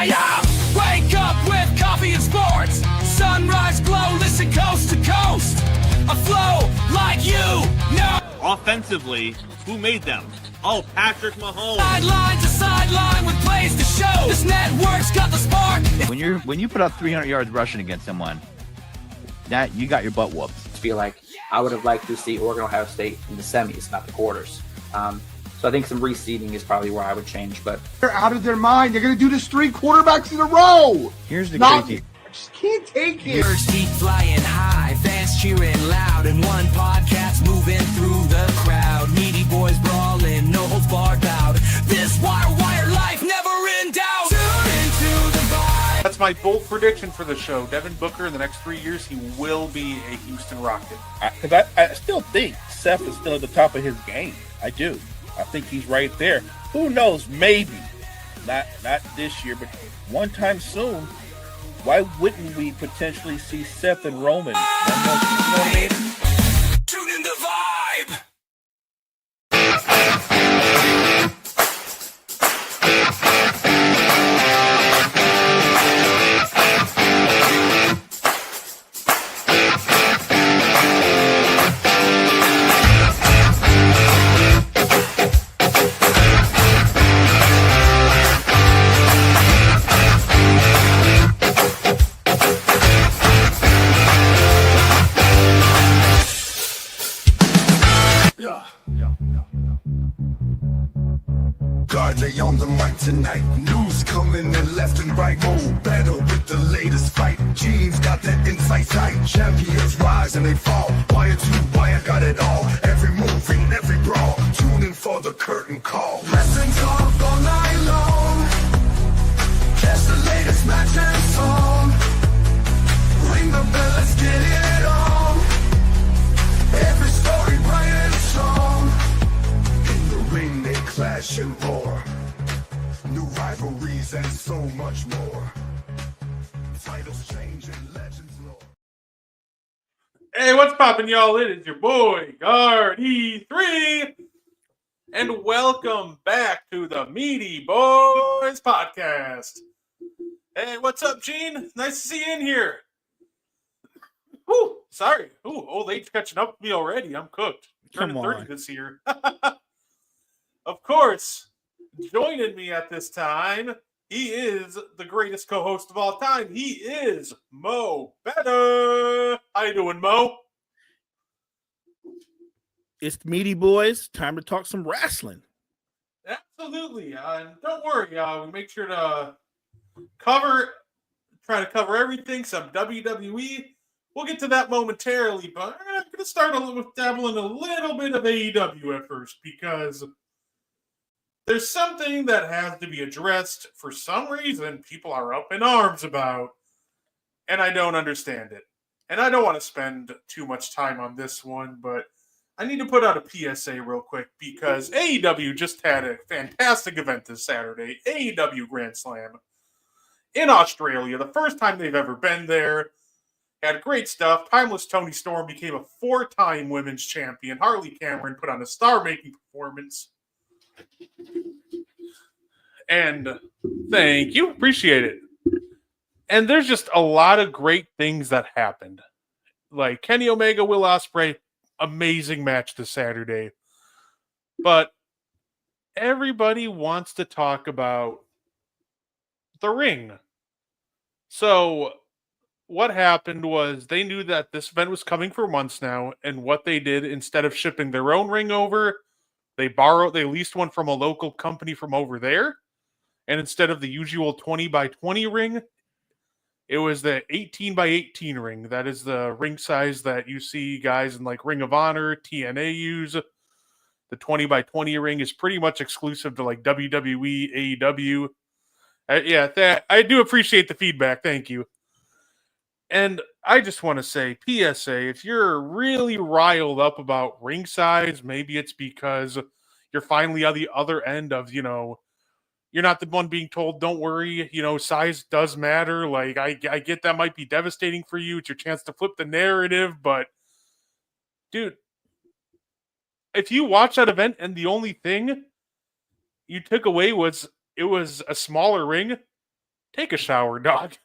Yeah. Wake up with coffee and sports. Sunrise glow, listen coast to coast. A flow like you know. Offensively, who made them? Oh, Patrick Mahomes. Sideline to sideline with plays to show. This network's got the spark. When you put up 300 yards rushing against someone, that you got your butt whooped. I feel like I would have liked to see Oregon Ohio State in the semis, not the quarters. So I think some reseeding is probably where I would change. But they're out of their mind. They're going to do this 3 quarterbacks in a row. Here's the crazy. I just can't take it. First deep flying high, fans cheering loud, and one podcast moving through the crowd. Meaty Boyz brawling, no holds barred bout. This wire life never in doubt. Tune into the vibe. That's my bold prediction for the show. Devin Booker in the next 3 years, he will be a Houston Rocket. Because I still think Seth is still at the top of his game. I do. I think he's right there. Who knows? Maybe. Not this year, but one time soon. Why wouldn't we potentially see Seth and Roman? One more, you know what I mean? Tune in the vibe. Guard on the mic tonight. News coming in left and right. Oh, better with the latest fight. Gene's got that insight tight. Champions rise and they fall. Wire to wire, got it all. Every move and every brawl. Tune in for the curtain call. Wrestling talk all night long. Catch the latest match and song. Ring the bell, let's get it on. Every story bright and strong. In the ring they clash and roar. New rivalries and so much more. Titles change and legends lore. Hey, what's poppin', y'all? It is your boy, Guard E3. And welcome back to the Meaty Boyz podcast. Hey, what's up, Gene? Nice to see you in here. Whew, sorry. Ooh, old age catching up with me already. I'm cooked. Turning 30 this year. Of course, joining me at this time, he is the greatest co-host of all time. He is Mo Better. How you doing, Mo? It's the Meaty Boyz. Time to talk some wrestling. Absolutely. And don't worry. We make sure to try to cover everything, some WWE. We'll get to that momentarily, but I'm going to start with dabbling a little bit of AEW at first, because there's something that has to be addressed. For some reason, people are up in arms about, and I don't understand it. And I don't want to spend too much time on this one, but I need to put out a PSA real quick, because AEW just had a fantastic event this Saturday, AEW Grand Slam in Australia, the first time they've ever been there. Had great stuff. Timeless Toni Storm became a 4-time women's champion. Harley Cameron put on a star-making performance. And thank you. Appreciate it. And there's just a lot of great things that happened. Like Kenny Omega, Will Ospreay, amazing match this Saturday. But everybody wants to talk about the ring. So what happened was they knew that this event was coming for months now, and what they did, instead of shipping their own ring over, they leased one from a local company from over there, and instead of the usual 20 by 20 ring, it was the 18 by 18 ring. That is the ring size that you see guys in like Ring of Honor, TNA use. The 20 by 20 ring is pretty much exclusive to like WWE, AEW. I do appreciate the feedback. Thank you. And I just want to say, PSA, if you're really riled up about ring size, maybe it's because you're finally on the other end of, you're not the one being told, don't worry, size does matter. Like, I get that might be devastating for you. It's your chance to flip the narrative. But, dude, if you watch that event and the only thing you took away was it was a smaller ring, take a shower, dog.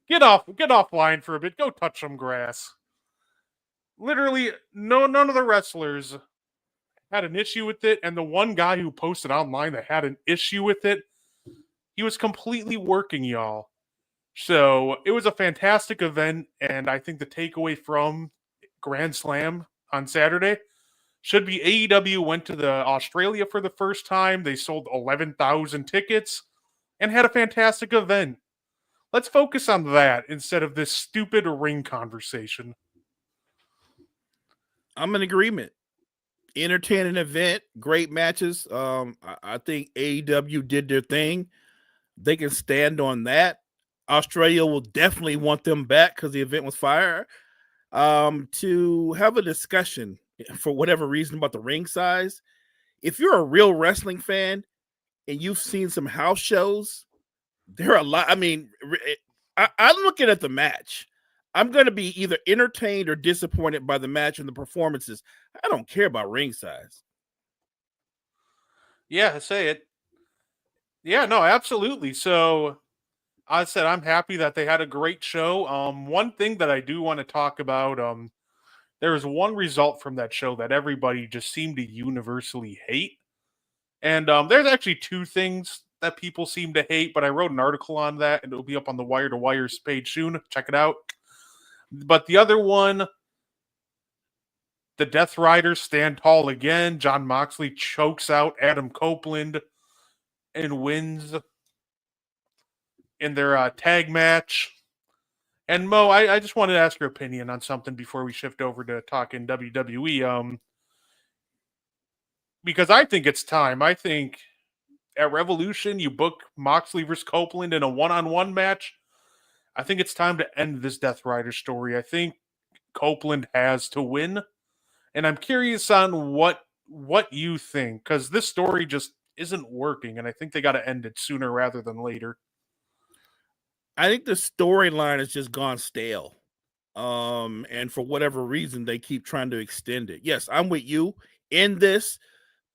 Get offline for a bit. Go touch some grass. Literally, none of the wrestlers had an issue with it, and the one guy who posted online that had an issue with it, he was completely working y'all. So it was a fantastic event, and I think the takeaway from Grand Slam on Saturday should be AEW went to the Australia for the first time. They sold 11,000 tickets and had a fantastic event. Let's focus on that instead of this stupid ring conversation. I'm in agreement. Entertaining event, great matches. I think AEW did their thing. They can stand on that. Australia will definitely want them back because the event was fire. To have a discussion for whatever reason about the ring size. If you're a real wrestling fan and you've seen some house shows, there are a lot. I mean, I'm looking at the match. I'm going to be either entertained or disappointed by the match and the performances. I don't care about ring size. Yeah, say it. Yeah, no, absolutely. So I said I'm happy that they had a great show. One thing that I do want to talk about, there was one result from that show that everybody just seemed to universally hate. And there's actually two things that people seem to hate, but I wrote an article on that, and it'll be up on the Wire to Wires page soon. Check it out. But the other one, the Death Riders stand tall again. Jon Moxley chokes out Adam Copeland and wins in their tag match. And Mo, I just wanted to ask your opinion on something before we shift over to talking WWE. Because I think it's time. I think at Revolution, you book Moxley versus Copeland in a one-on-one match. I think it's time to end this Death Rider story. I think Copeland has to win. And I'm curious on what you think, because this story just isn't working, and I think they got to end it sooner rather than later. I think the storyline has just gone stale. And for whatever reason, they keep trying to extend it. Yes, I'm with you in this.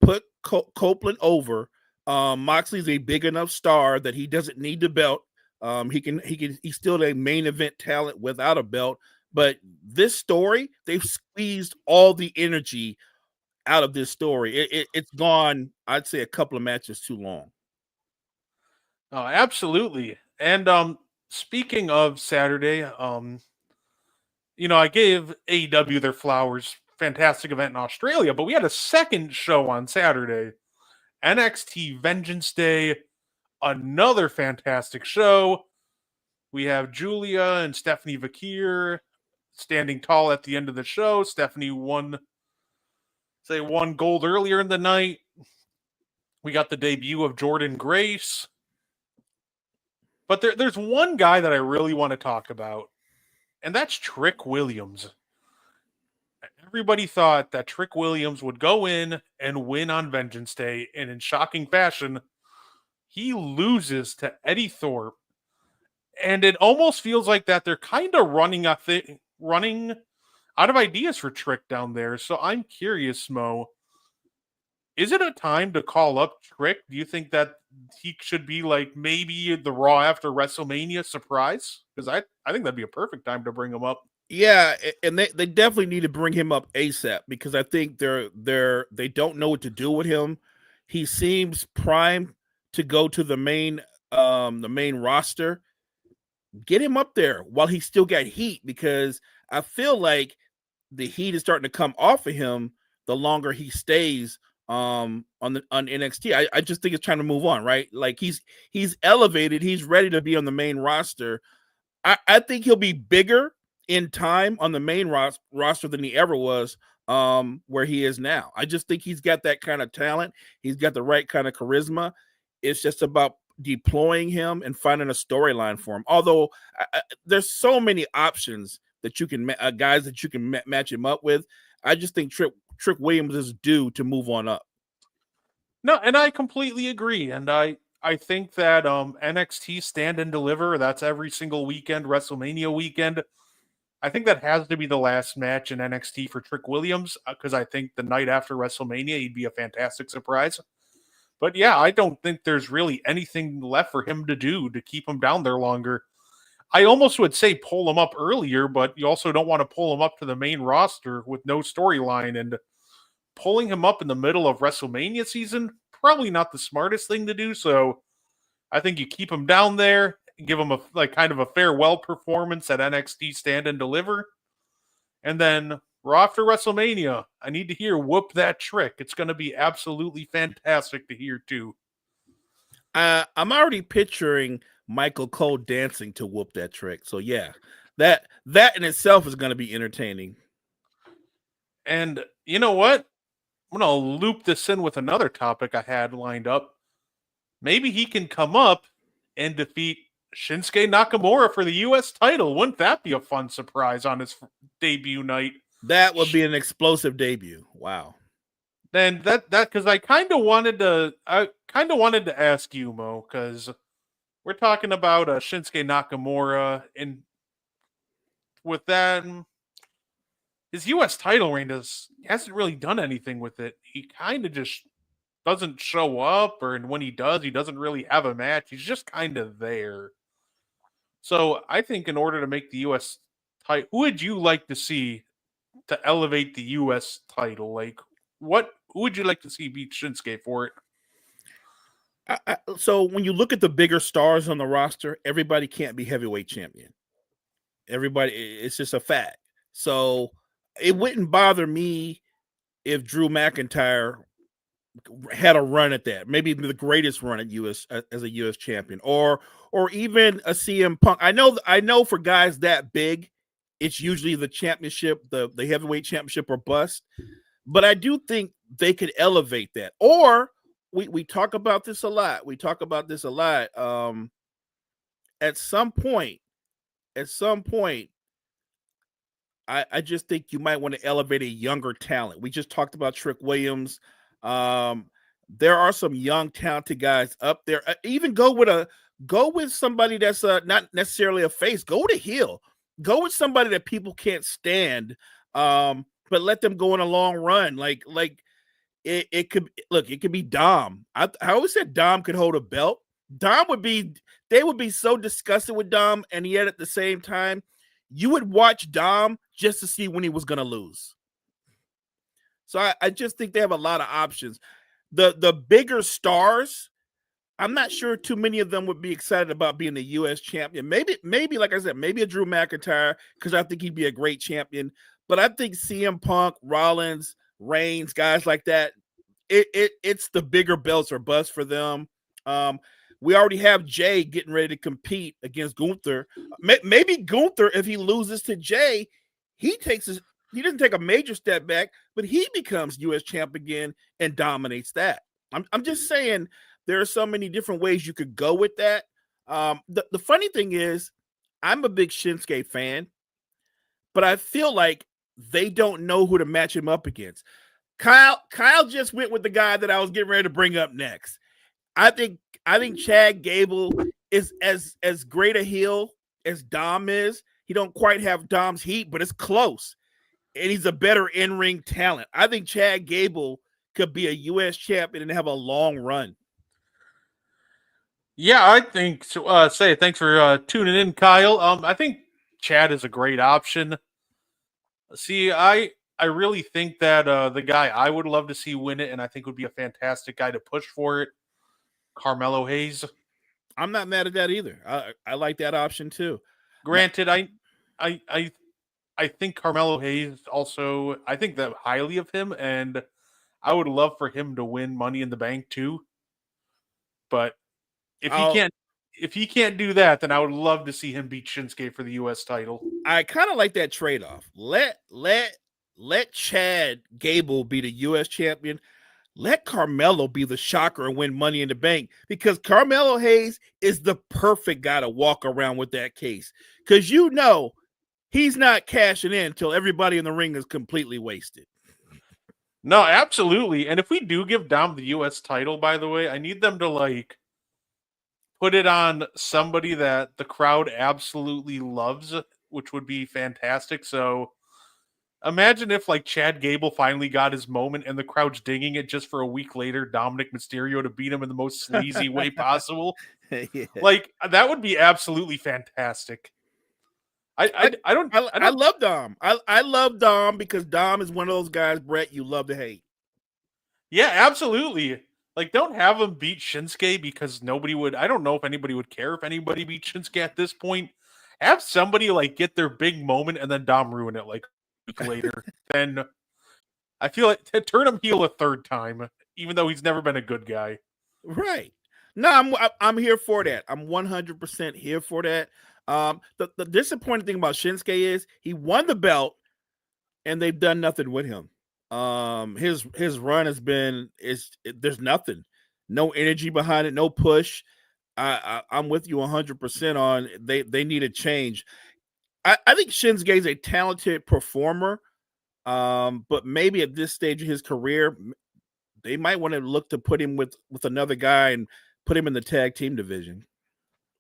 Put Copeland over. Moxley's a big enough star that he doesn't need the belt. He's still a main event talent without a belt. But this story, they've squeezed all the energy out of this story. It's gone, I'd say, a couple of matches too long. Oh, absolutely. And speaking of Saturday, I gave AEW their flowers. Fantastic event in Australia, but we had a second show on Saturday. NXT Vengeance Day, another fantastic show. We have Julia and Stephanie Vakir standing tall at the end of the show. Stephanie won gold earlier in the night. We got the debut of Jordan Grace. But there's one guy that I really want to talk about, and that's Trick Williams. Everybody thought that Trick Williams would go in and win on Vengeance Day, and in shocking fashion, he loses to Eddie Thorpe. And it almost feels like that they're kind of running out of ideas for Trick down there. So I'm curious, Mo, is it a time to call up Trick? Do you think that he should be like maybe the Raw after WrestleMania surprise? Because I think that'd be a perfect time to bring him up. Yeah, and they definitely need to bring him up ASAP because I think they don't know what to do with him. He seems primed to go to the main roster. Get him up there while he still got heat, because I feel like the heat is starting to come off of him the longer he stays on NXT. I just think it's trying to move on, right? Like he's elevated, he's ready to be on the main roster. I think he'll be bigger in time on the main roster than he ever was where he is now. I just think he's got that kind of talent. He's got the right kind of charisma. It's just about deploying him and finding a storyline for him. Although there's so many options that you can guys that you can match him up with. I just think Trick Williams is due to move on up. No, and I completely agree. And I I think that NXT Stand and Deliver, that's every single weekend, WrestleMania weekend. I think that has to be the last match in NXT for Trick Williams because I think the night after WrestleMania, he'd be a fantastic surprise. But yeah, I don't think there's really anything left for him to do to keep him down there longer. I almost would say pull him up earlier, but you also don't want to pull him up to the main roster with no storyline. And pulling him up in the middle of WrestleMania season, probably not the smartest thing to do. So I think you keep him down there, give him a kind of a farewell performance at NXT Stand and Deliver. And then Raw after WrestleMania, I need to hear Whoop That Trick. It's going to be absolutely fantastic to hear too. I'm already picturing Michael Cole dancing to Whoop That Trick. So yeah, that in itself is going to be entertaining. And you know what? I'm going to loop this in with another topic I had lined up. Maybe he can come up and defeat Shinsuke Nakamura for the U.S. title. Wouldn't that be a fun surprise on his debut night? That would be an explosive debut. Wow. Then that because I kind of wanted to ask you, Mo, because we're talking about Shinsuke Nakamura, and with that, his U.S. title reign hasn't really done anything with it. He kind of just doesn't show up, and when he does, he doesn't really have a match. He's just kind of there. So I think in order to make the U.S. title, who would you like to see to elevate the U.S. title? Like, who would you like to see beat Shinsuke for it? So when you look at the bigger stars on the roster, everybody can't be heavyweight champion. Everybody, it's just a fact. So it wouldn't bother me if Drew McIntyre had a run at that, maybe the greatest run at US as a US champion, or even a CM Punk. I know for guys that big, it's usually the championship, the heavyweight championship or bust. But I do think they could elevate that. Or we talk about this a lot. At some point, I just think you might want to elevate a younger talent. We just talked about Trick Williams. There are some young, talented guys up there. Even go with somebody that's not necessarily a face. Go with a heel. Go with somebody that people can't stand. But let them go on a long run. Like it could be Dom. I always said Dom could hold a belt. They would be so disgusted with Dom, and yet at the same time, you would watch Dom just to see when he was going to lose. So I just think they have a lot of options. The bigger stars, I'm not sure too many of them would be excited about being the U.S. champion. Maybe like I said, maybe a Drew McIntyre, because I think he'd be a great champion. But I think CM Punk, Rollins, Reigns, guys like that, it's the bigger belts or bust for them. We already have Jay getting ready to compete against Gunther. Maybe Gunther, if he loses to Jay, he doesn't take a major step back, but he becomes U.S. champ again and dominates that. I'm just saying there are so many different ways you could go with that. The funny thing is, I'm a big Shinsuke fan, but I feel like they don't know who to match him up against. Kyle just went with the guy that I was getting ready to bring up next. I think Chad Gable is as great a heel as Dom is. He don't quite have Dom's heat, but it's close. And he's a better in-ring talent. I think Chad Gable could be a U.S. champion and have a long run. Yeah, I think so. Thanks for tuning in, Kyle. I think Chad is a great option. See, I really think that the guy I would love to see win it, and I think would be a fantastic guy to push for it, Carmelo Hayes. I'm not mad at that either. I like that option too. Granted, I think Carmelo Hayes also, I think that highly of him, and I would love for him to win Money in the Bank too. But if he can't do that, then I would love to see him beat Shinsuke for the U.S. title. I kind of like that trade-off. Let Chad Gable be the U.S. champion. Let Carmelo be the shocker and win Money in the Bank, because Carmelo Hayes is the perfect guy to walk around with that case. Because he's not cashing in until everybody in the ring is completely wasted. No, absolutely. And if we do give Dom the U.S. title, by the way, I need them to put it on somebody that the crowd absolutely loves, which would be fantastic. So imagine if like Chad Gable finally got his moment and the crowd's dinging it just for a week later, Dominic Mysterio to beat him in the most sleazy way possible. Yeah. Like that would be absolutely fantastic. I love Dom. I love Dom because Dom is one of those guys, Brett, you love to hate. Yeah, absolutely. Like, don't have him beat Shinsuke because nobody would. I don't know if anybody would care if anybody beat Shinsuke at this point. Have somebody like get their big moment and then Dom ruin it like a week later. Then I feel like turn him heel a third time, even though he's never been a good guy. Right. No, I'm here for that. I'm 100% here for that. The disappointing thing about Shinsuke is he won the belt and they've done nothing with him. His run has been there's nothing, no energy behind it, no push. I'm with you 100% on they need a change. I think Shinsuke is a talented performer, but maybe at this stage of his career, they might want to look to put him with another guy and put him in the tag team division.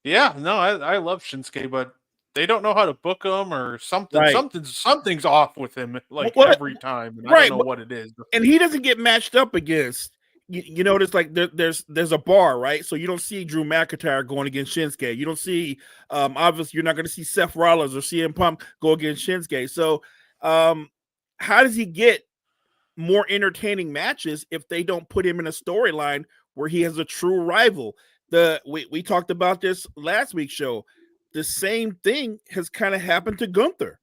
Yeah, no, I love Shinsuke, but they don't know how to book him or something. Right. Something's off with him like Well, every time. And right, I don't know what it is. And he doesn't get matched up against. You notice like there's a bar, right? So you don't see Drew McIntyre going against Shinsuke. You don't see obviously you're not going to see Seth Rollins or CM Punk go against Shinsuke. So how does he get more entertaining matches if they don't put him in a storyline where he has a true rival? We talked about this last week's show. The same thing has kind of happened to Gunther.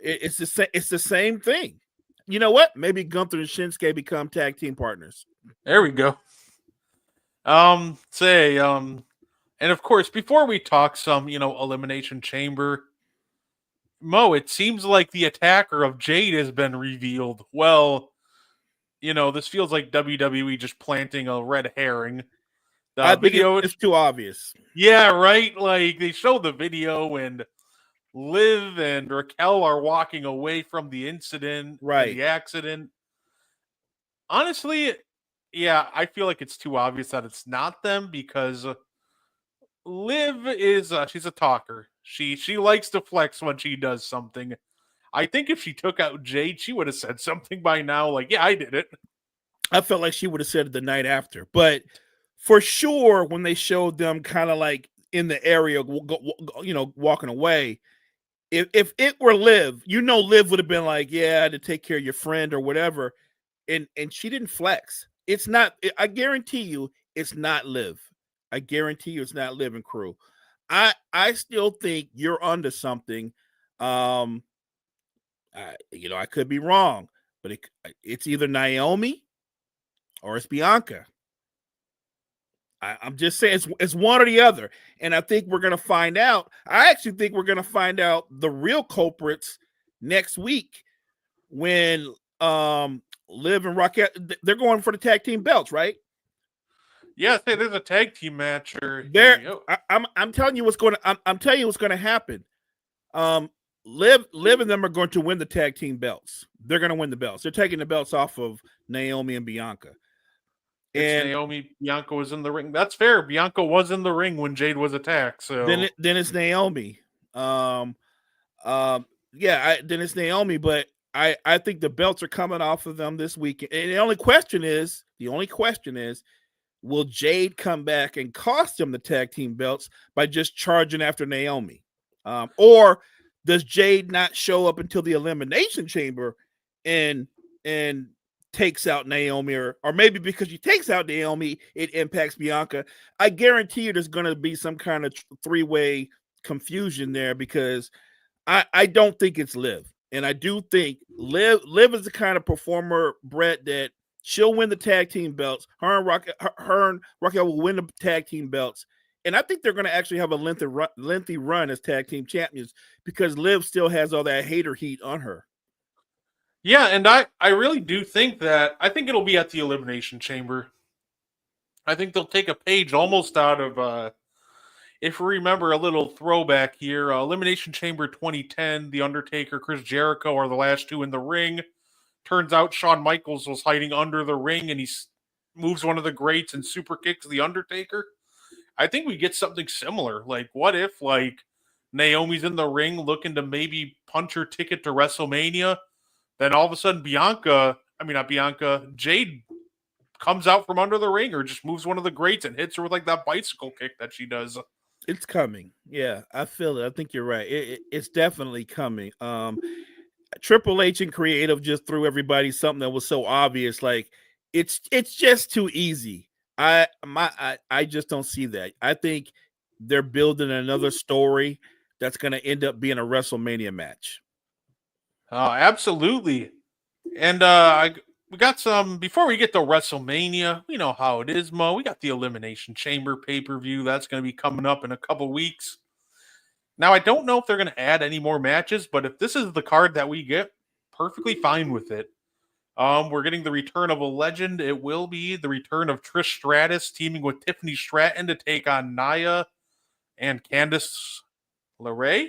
It's the same thing. You know what? Maybe Gunther and Shinsuke become tag team partners. There we go. And of course, before we talk some, Elimination Chamber, Mo, it seems like the attacker of Jade has been revealed. Well, this feels like WWE just planting a red herring. I think it's too obvious. Yeah, right? Like, they show the video and Liv and Raquel are walking away from the incident, right? The accident. Honestly, yeah, I feel like it's too obvious that it's not them because Liv is she's a talker. She likes to flex when she does something. I think if she took out Jade, she would have said something by now, like, "Yeah, I did it." I felt like she would have said it the night after, but for sure, when they showed them kind of like in the area, walking away, if it were Liv, Liv would have been like, "Yeah, to take care of your friend or whatever," and she didn't flex. It's not. I guarantee you, it's not Liv. I guarantee you, it's not Liv and crew. I still think you're onto something. I could be wrong, but it's either Naomi or it's Bianca. I'm just saying it's one or the other. And I think we're going to find out. I actually think we're going to find out the real culprits next week when Liv and Raquel, they're going for the tag team belts, right? Yeah, there's a tag team match. I'm telling you what's going to. I'm telling you what's going to happen. Liv and them are going to win the tag team belts. They're going to win the belts. They're taking the belts off of Naomi and Bianca. And Naomi, Bianca was in the ring. That's fair. Bianca was in the ring when Jade was attacked. So then it's Naomi. Then it's Naomi. But I think the belts are coming off of them this week. And the only question is, will Jade come back and cost them the tag team belts by just charging after Naomi? Or does Jade not show up until the Elimination Chamber and takes out Naomi, or maybe because she takes out Naomi, it impacts Bianca? I guarantee you there's going to be some kind of three-way confusion there because I don't think it's Liv. And I do think Liv is the kind of performer, Brett, that she'll win the tag team belts. Her and Raquel will win the tag team belts. And I think they're going to actually have a lengthy run as tag team champions because Liv still has all that hater heat on her. Yeah, and I really do think that. I think it'll be at the Elimination Chamber. I think they'll take a page almost out of, if we remember a little throwback here, Elimination Chamber 2010, The Undertaker, Chris Jericho are the last two in the ring. Turns out Shawn Michaels was hiding under the ring and he moves one of the grates and super kicks The Undertaker. I think we get something similar. Like, what if like Naomi's in the ring looking to maybe punch her ticket to WrestleMania, then all of a sudden not Bianca, Jade comes out from under the ring or just moves one of the grates and hits her with like that bicycle kick that she does. It's coming. Yeah, I feel it. I think you're right. It's definitely coming. Triple H and creative just threw everybody something that was so obvious. Like it's just too easy. I just don't see that. I think they're building another story that's going to end up being a WrestleMania match. Oh, absolutely. And we got some before we get to WrestleMania. We know how it is, Mo. We got the Elimination Chamber pay-per-view that's going to be coming up in a couple weeks. Now, I don't know if they're going to add any more matches, but if this is the card that we get, perfectly fine with it. We're getting the return of a legend. It will be the return of Trish Stratus teaming with Tiffany Stratton to take on Nia and Candice LeRae.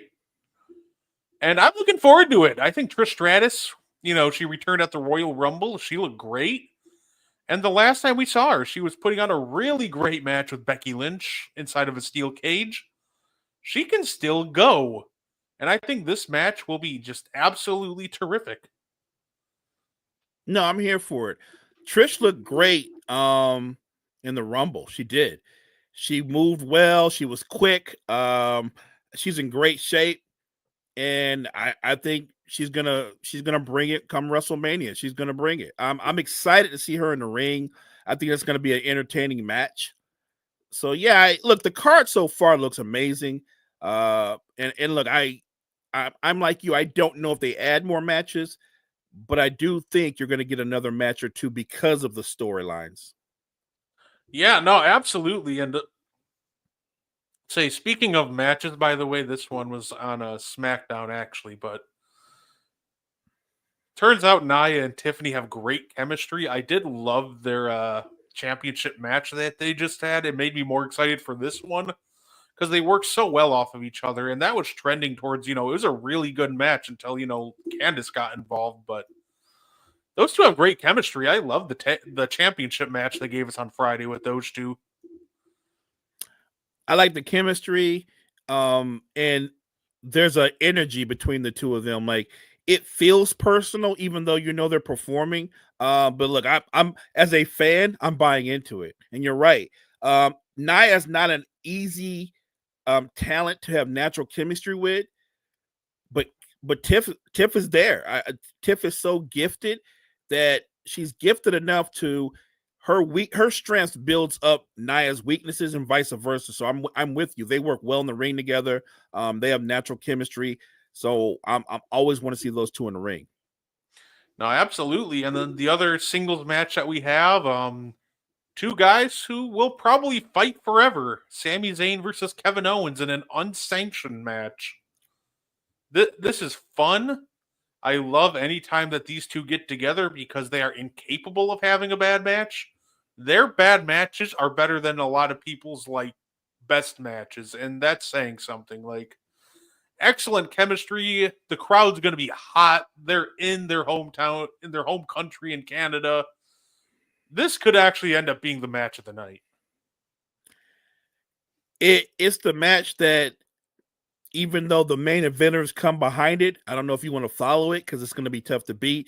And I'm looking forward to it. I think Trish Stratus, she returned at the Royal Rumble. She looked great. And the last time we saw her, she was putting on a really great match with Becky Lynch inside of a steel cage. She can still go. And I think this match will be just absolutely terrific. No, I'm here for it. Trish looked great in the Rumble. She did. She moved well. She was quick. She's in great shape. And I think she's gonna bring it come WrestleMania. She's gonna bring it. I'm excited to see her in the ring. I think it's gonna be an entertaining match. So yeah, look, the card so far looks amazing. And look, I'm like you. I don't know if they add more matches, but I do think you're going to get another match or two because of the storylines. Yeah, no, absolutely. And speaking of matches, by the way, this one was on a SmackDown actually, but turns out Nia and Tiffany have great chemistry. I did love their championship match that they just had. It made me more excited for this one because they work so well off of each other, and that was trending towards, it was a really good match until, Candice got involved, but those two have great chemistry. I love the championship match they gave us on Friday with those two. I like the chemistry, and there's an energy between the two of them. Like, it feels personal, even though they're performing. But look, I'm as a fan, I'm buying into it. And you're right. Nia's not an easy talent to have natural chemistry with, but Tiff is there. Tiff is so gifted that she's gifted enough to her strength builds up Nia's weaknesses and vice versa. So I'm with you. They work well in the ring together. They have natural chemistry. So I'm always want to see those two in the ring. No, absolutely. And then the other singles match that we have, two guys who will probably fight forever. Sami Zayn versus Kevin Owens in an unsanctioned match. This is fun. I love any time that these two get together because they are incapable of having a bad match. Their bad matches are better than a lot of people's best matches, and that's saying something. Excellent chemistry. The crowd's going to be hot. They're in their hometown, in their home country in Canada. This could actually end up being the match of the night. It's the match that, even though the main eventers come behind it, I don't know if you want to follow it because it's going to be tough to beat.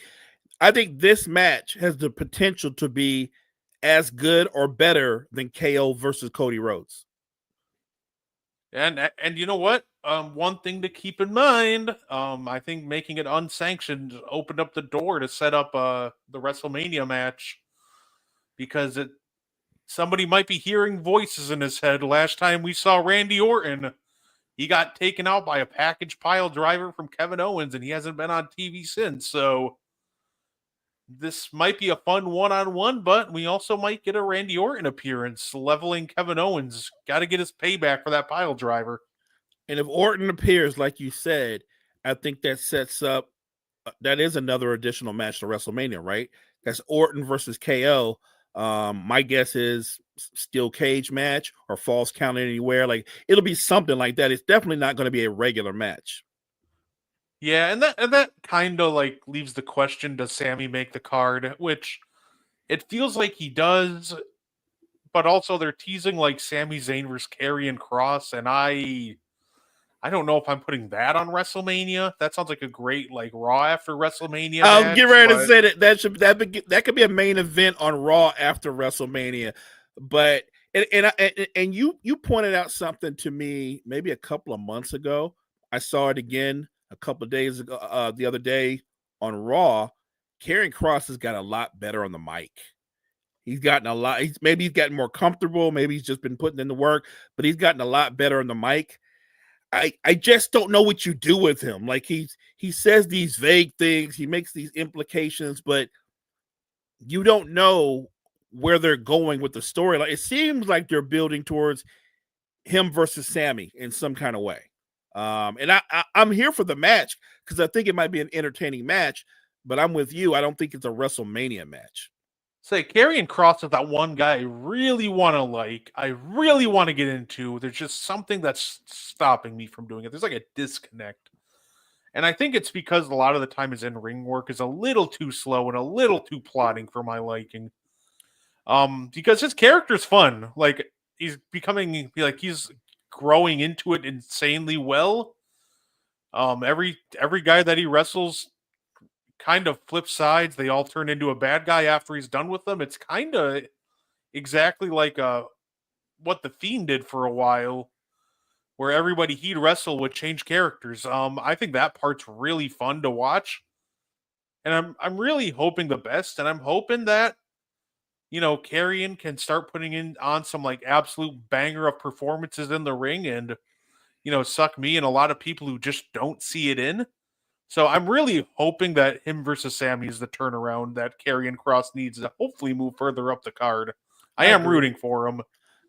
I think this match has the potential to be as good or better than KO versus Cody Rhodes. And you know what? One thing to keep in mind, I think making it unsanctioned opened up the door to set up the WrestleMania match because somebody might be hearing voices in his head. Last time we saw Randy Orton, he got taken out by a package pile driver from Kevin Owens, and he hasn't been on TV since. So this might be a fun one-on-one, but we also might get a Randy Orton appearance leveling Kevin Owens. Got to get his payback for that pile driver. And if Orton appears, like you said, I think that sets up, that is another additional match to WrestleMania, right? That's Orton versus KO. My guess is steel cage match or falls count anywhere. It'll be something like that. It's definitely not going to be a regular match. Yeah, and that kind of leaves the question: does Sammy make the card? Which it feels like he does, but also they're teasing like Sami Zayn versus Karrion Kross, and I don't know if I'm putting that on WrestleMania. That sounds like a great like Raw after WrestleMania match. Get ready to but- say that could be a main event on Raw after WrestleMania. But and you pointed out something to me maybe a couple of months ago. I saw it again a couple of days ago, the other day on Raw. Karrion Kross has got a lot better on the mic. He's gotten a lot. Maybe he's gotten more comfortable. Maybe he's just been putting in the work, but he's gotten a lot better on the mic. I just don't know what you do with him. Like he says these vague things, he makes these implications, but you don't know where they're going with the story. Like it seems like they're building towards him versus Sammy in some kind of way. And I'm here for the match because I think it might be an entertaining match, but I'm with you. I don't think it's a WrestleMania match. Say, Karrion Kross is that one guy I really want to like. I really want to get into. There's just something that's stopping me from doing it. There's like a disconnect. And I think it's because a lot of the time his in-ring work is a little too slow and a little too plotting for my liking. Because his character's fun. Like, he's becoming, like, he's growing into it insanely well. Every guy that he wrestles kind of flip sides. They all turn into a bad guy after he's done with them. It's kind of exactly like what the Fiend did for a while, where everybody he'd wrestle would change characters. I think that part's really fun to watch, and I'm really hoping the best, and I'm hoping that Karrion can start putting in on some like absolute banger of performances in the ring, and suck me and a lot of people who just don't see it in. So I'm really hoping that him versus Sammy is the turnaround that Karrion Kross needs to hopefully move further up the card. I am rooting for him.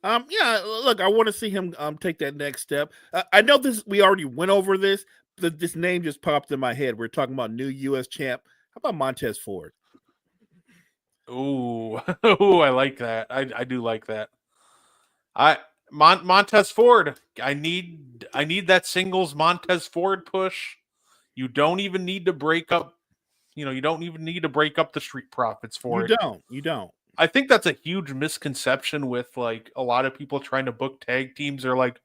Yeah, look, I want to see him take that next step. I know we already went over this. This name just popped in my head. We're talking about new U.S. champ. How about Montez Ford? Ooh, I like that. I do like that. Montez Ford. I need that singles Montez Ford push. You don't even need to break up. You don't even need to break up the Street Profits for it. You don't. I think that's a huge misconception with like a lot of people trying to book tag teams. They're like,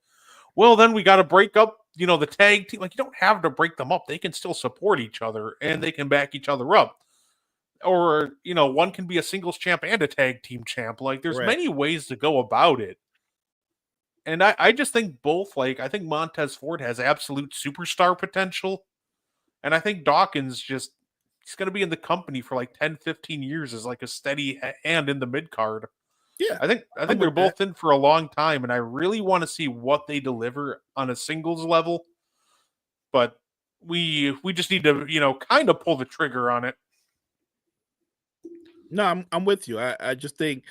well, then we got to break up, the tag team. Like, you don't have to break them up. They can still support each other and they can back each other up. Or, one can be a singles champ and a tag team champ. Like, there's many ways to go about it. And I just think both, like, I think Montez Ford has absolute superstar potential. And I think Dawkins he's going to be in the company for like 10, 15 years as like a steady hand in the mid card. Yeah. I think they're both in for a long time, and I really want to see what they deliver on a singles level. But we just need to, kind of pull the trigger on it. No, I'm with you. I just think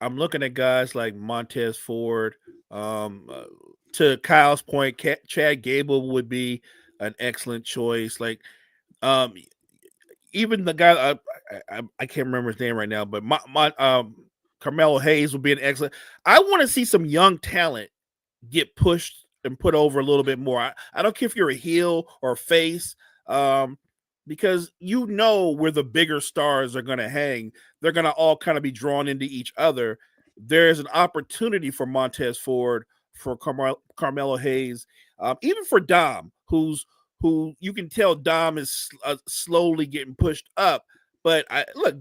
I'm looking at guys like Montez Ford. To Kyle's point, Chad Gable would be an excellent choice. Like, even the guy I can't remember his name right now, but Carmelo Hayes would be an excellent. I want to see some young talent get pushed and put over a little bit more. I don't care if you're a heel or a face, because where the bigger stars are going to hang. They're going to all kind of be drawn into each other. There's an opportunity for Montez Ford, for Carmelo Hayes, even for Dom, who you can tell Dom is slowly getting pushed up. But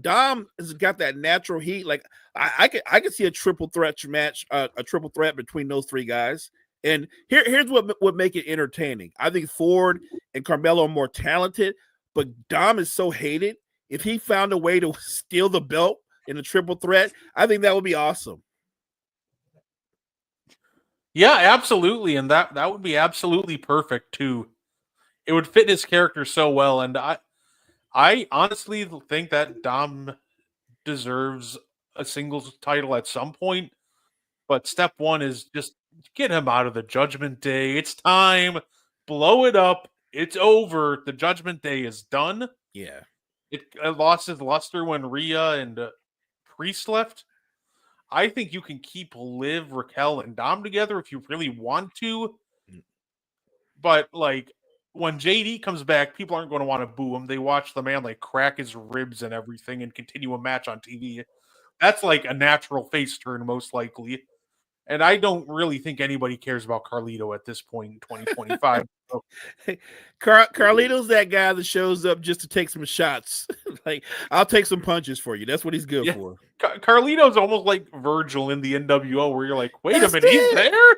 Dom has got that natural heat. Like I could see a triple threat match, a triple threat between those three guys. And here's what would make it entertaining. I think Ford and Carmelo are more talented, but Dom is so hated. If he found a way to steal the belt in a triple threat, I think that would be awesome. Yeah, absolutely. And that would be absolutely perfect too. It would fit his character so well. And I honestly think that Dom deserves a singles title at some point. But step one is just get him out of the Judgment Day. It's time. Blow it up. It's over. The Judgment Day is done. Yeah. It lost its luster when Rhea and Priest left. I think you can keep Liv, Raquel, and Dom together if you really want to. But, like, when JD comes back, people aren't going to want to boo him. They watch the man, like, crack his ribs and everything and continue a match on TV. that's like a natural face turn, most likely. And I don't really think anybody cares about Carlito at this point in 2025. So, Carlito's that guy that shows up just to take some shots. Like, I'll take some punches for you. That's what he's good yeah, for. Carlito's almost like Virgil in the NWO, where you're like, wait That's a minute, he's it. there?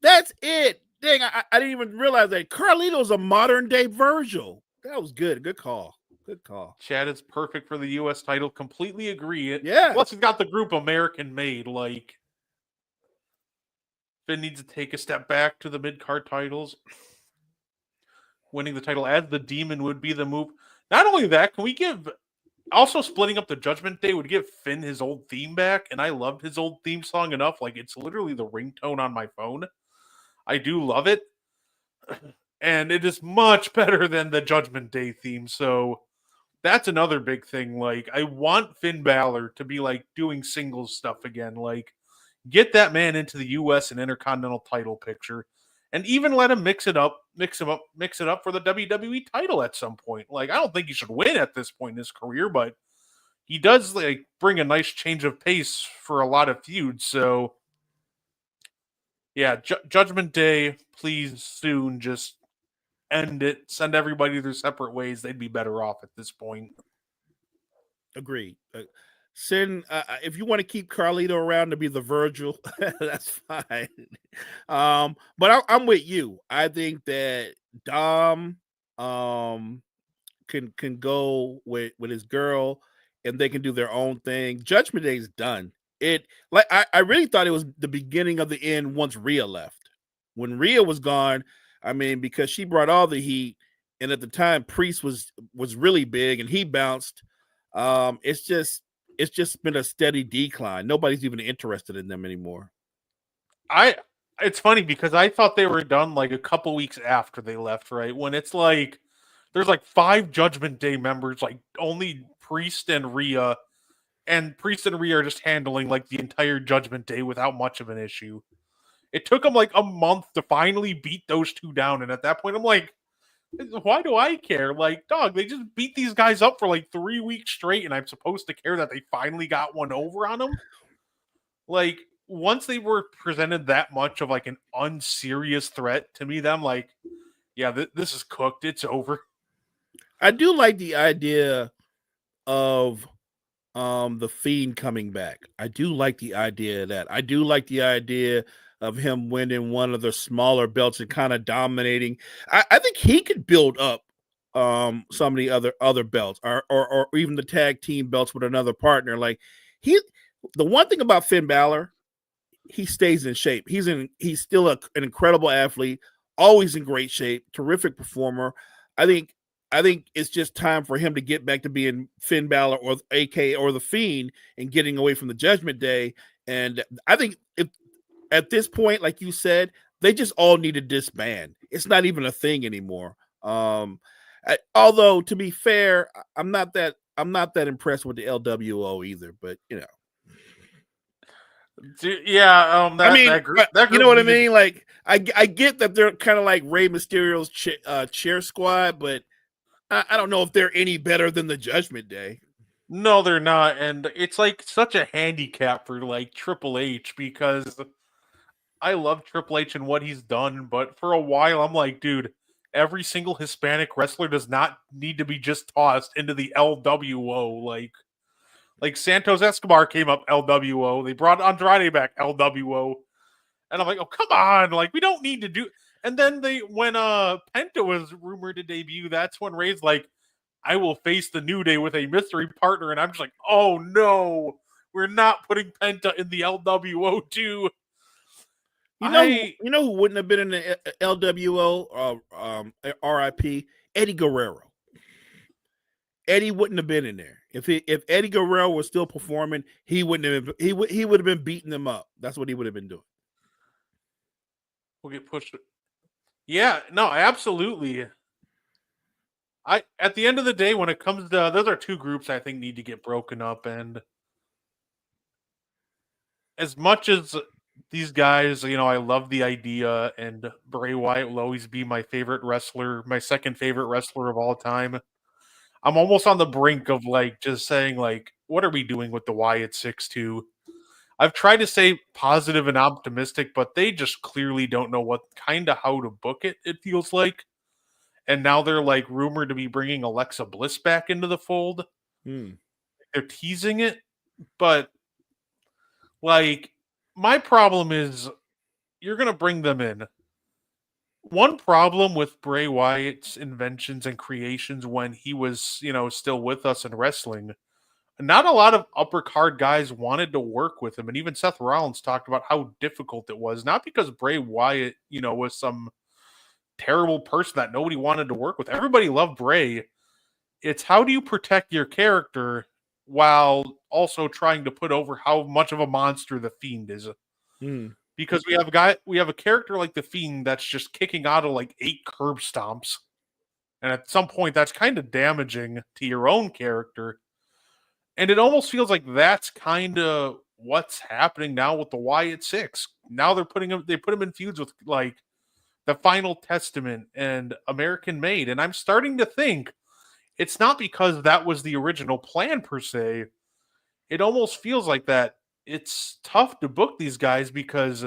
That's it. Dang, I didn't even realize that. Carlito's a modern day Virgil. That was good. Good call. Good call. Chad is perfect for the U.S. title. Completely agree. Yeah. Plus, he's got the group American made. Like, Finn needs to take a step back to the mid-card titles. Winning the title as the Demon would be the move. Not only that, can we give... Also, splitting up the Judgment Day would give Finn his old theme back, and I loved his old theme song enough. Like, it's literally the ringtone on my phone. I do love it. And it is much better than the Judgment Day theme, so that's another big thing. Like, I want Finn Balor to be, like, doing singles stuff again. Like, get that man into the U.S. and Intercontinental title picture, and even let him mix it up for the WWE title at some point. Like, I don't think he should win at this point in his career, but he does like bring a nice change of pace for a lot of feuds. So, yeah, Judgment Day, please soon just end it. Send everybody their separate ways. They'd be better off at this point. Agreed. Send if you want to keep Carlito around to be the Virgil, that's fine. But I'm with you. I think that Dom can go with his girl, and they can do their own thing. Judgment Day is done. It like I really thought it was the beginning of the end once Rhea left. When Rhea was gone, I mean, because she brought all the heat, and at the time Priest was really big and he bounced. It's just been a steady decline. Nobody's even interested in them anymore. It's funny because I thought they were done like a couple weeks after they left, right? When it's like there's like 5 Judgment Day members, like only Priest and Rhea, and Priest and Rhea are just handling like the entire Judgment Day without much of an issue. It took them like a month to finally beat those two down, and at that point I'm like, why do I care? Like, dog, they just beat these guys up for like 3 weeks straight, and I'm supposed to care that they finally got one over on them? Like, once they were presented that much of like an unserious threat to me, then I'm like, yeah, this is cooked. It's over. I do like the idea of the Fiend coming back. I do like the idea of that. I do like the idea of him winning one of the smaller belts and kind of dominating. I think he could build up some of the other belts or even the tag team belts with another partner. Like, the one thing about Finn Balor, he stays in shape. He's still an incredible athlete, always in great shape, terrific performer. I think it's just time for him to get back to being Finn Balor or AK or the Fiend and getting away from the Judgment Day. And I think at this point, like you said, they just all need to disband. It's not even a thing anymore. Although, to be fair, I'm not that impressed with the LWO either. But you know, yeah. I mean, that group you know what I mean? Like, I get that they're kind of like Rey Mysterio's cheer squad, but I don't know if they're any better than the Judgment Day. No, they're not, and it's like such a handicap for like Triple H because I love Triple H and what he's done, but for a while I'm like, dude, every single Hispanic wrestler does not need to be just tossed into the LWO. Like Santos Escobar came up LWO. They brought Andrade back LWO. And I'm like, oh, come on. Like, we don't need to do. And then when Penta was rumored to debut, that's when Ray's like, I will face the New Day with a mystery partner. And I'm just like, oh no, we're not putting Penta in the LWO too. You know who wouldn't have been in the LWO? RIP Eddie Guerrero. Eddie wouldn't have been in there if Eddie Guerrero was still performing. He wouldn't have. He would have been beating them up. That's what he would have been doing. We'll get pushed. Yeah, no, absolutely. At the end of the day, when it comes to those are two groups I think need to get broken up, and as much as these guys, I love the idea, and Bray Wyatt will always be my favorite wrestler, my second favorite wrestler of all time. I'm almost on the brink of just saying what are we doing with the Wyatt 6-2? I've tried to stay positive and optimistic, but they just clearly don't know how to book it, it feels like. And now they're like rumored to be bringing Alexa Bliss back into the fold. They're teasing it, but like my problem is you're going to bring them in. One problem with Bray Wyatt's inventions and creations when he was, still with us in wrestling, not a lot of upper card guys wanted to work with him. And even Seth Rollins talked about how difficult it was, not because Bray Wyatt, was some terrible person that nobody wanted to work with. Everybody loved Bray. It's how do you protect your character while also trying to put over how much of a monster the Fiend is. Because we have a character like the Fiend that's just kicking out of like 8 curb stomps. And at some point that's kind of damaging to your own character. And it almost feels like that's kind of what's happening now with the Wyatt 6. Now they put him in feuds with like the Final Testament and American Made. And I'm starting to think it's not because that was the original plan per se. It almost feels like that. It's tough to book these guys because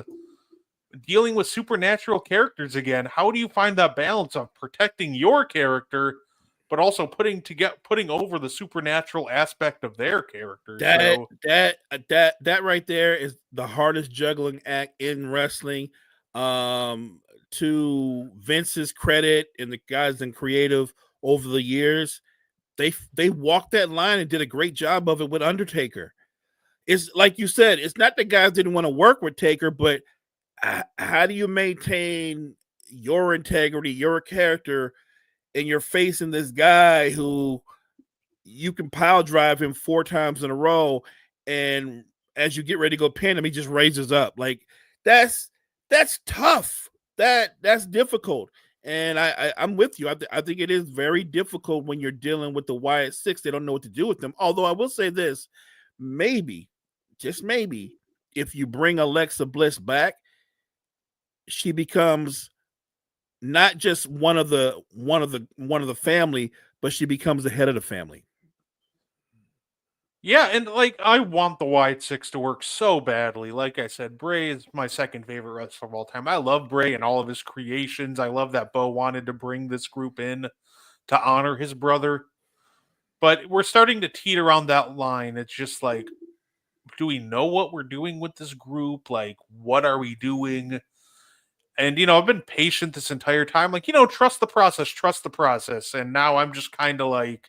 dealing with supernatural characters again, how do you find that balance of protecting your character but also putting over the supernatural aspect of their characters? That right there is the hardest juggling act in wrestling. To Vince's credit and the guys in creative over the years, they walked that line and did a great job of it with Undertaker. It's like you said, it's not that guys didn't want to work with Taker, but how do you maintain your integrity, your character, and you're facing this guy who you can pile drive him 4 times in a row, and as you get ready to go pin him, he just raises up. Like that's tough. That's difficult. And I'm with you. I think it is very difficult when you're dealing with the Wyatt 6. They don't know what to do with them. Although I will say this, maybe, just maybe, if you bring Alexa Bliss back, she becomes not just one of the family, but she becomes the head of the family. Yeah, and like I want the Wyatt 6 to work so badly. Like I said, Bray is my second favorite wrestler of all time. I love Bray and all of his creations. I love that Bo wanted to bring this group in to honor his brother. But we're starting to teeter around that line. It's just like, do we know what we're doing with this group? Like, what are we doing? And, I've been patient this entire time. Like, trust the process. And now I'm just kind of like,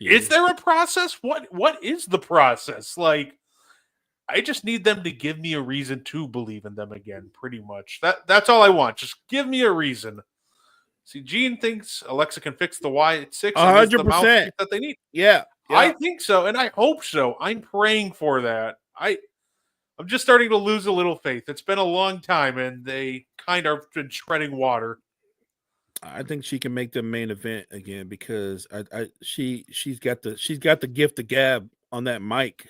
is there a process? What is the process? Like, I just need them to give me a reason to believe in them again, pretty much. That's all I want. Just give me a reason. See, Gene thinks Alexa can fix the Wyatt 6 and the mouthpiece that they need. Yeah. I think so, and I hope so. I'm praying for that. I'm just starting to lose a little faith. It's been a long time, and they kind of been treading water. I think she can make the main event again because she's got the gift of gab on that mic.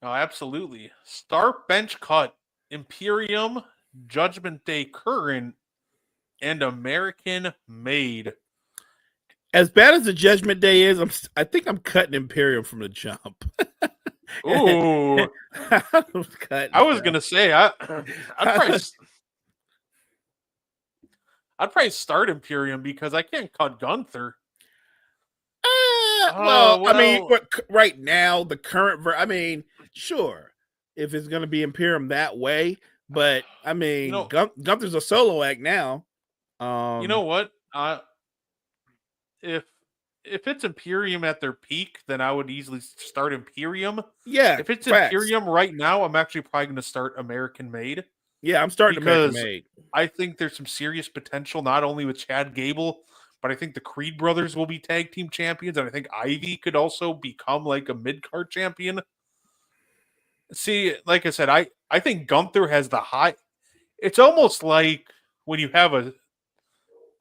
No, absolutely. Start bench cut, Imperium, Judgment Day current, and American Made. As bad as the Judgment Day is, I think I'm cutting Imperium from the jump. Ooh, I was gonna say I'd probably start Imperium because I can't cut Gunther. Well, I mean, right now the current sure, if it's gonna be Imperium that way, but I mean, Gunther's a solo act now. You know what? If it's Imperium at their peak, then I would easily start Imperium. Yeah. If it's Imperium right now, I'm actually probably going to start American Made. Yeah, I'm starting American Made. I think there's some serious potential, not only with Chad Gable, but I think the Creed brothers will be tag team champions, and I think Ivy could also become like a mid-card champion. See, like I said, I think Gunther has the high. It's almost like when you have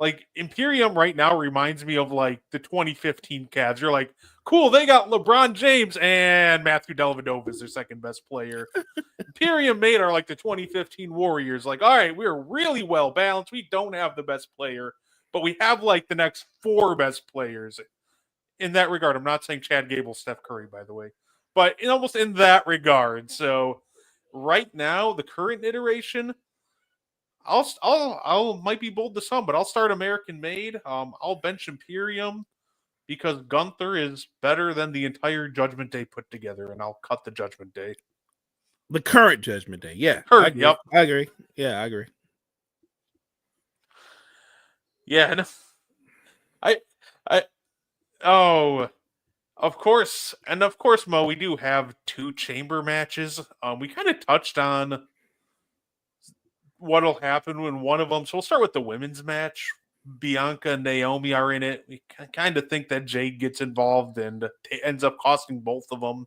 like Imperium right now reminds me of like the 2015 Cavs. You're like, cool, they got LeBron James and Matthew Dellavedova is their second best player. Imperium Made are like the 2015 Warriors. Like, all right, we're really well balanced. We don't have the best player, but we have like the next 4 best players. in that regard. I'm not saying Chad Gable, Steph Curry, by the way, but almost in that regard. So right now, the current iteration, I'll might be bold to some, but I'll start American Made. I'll bench Imperium because Gunther is better than the entire Judgment Day put together, and I'll cut the Judgment Day. The current Judgment Day, yeah. Current, yep. I agree. Yeah, I agree. Yeah, and oh, of course, Mo, we do have 2 chamber matches. We kind of touched on what'll happen when one of them. So we'll start with the women's match. Bianca and Naomi are in it. We kind of think that Jade gets involved and ends up costing both of them.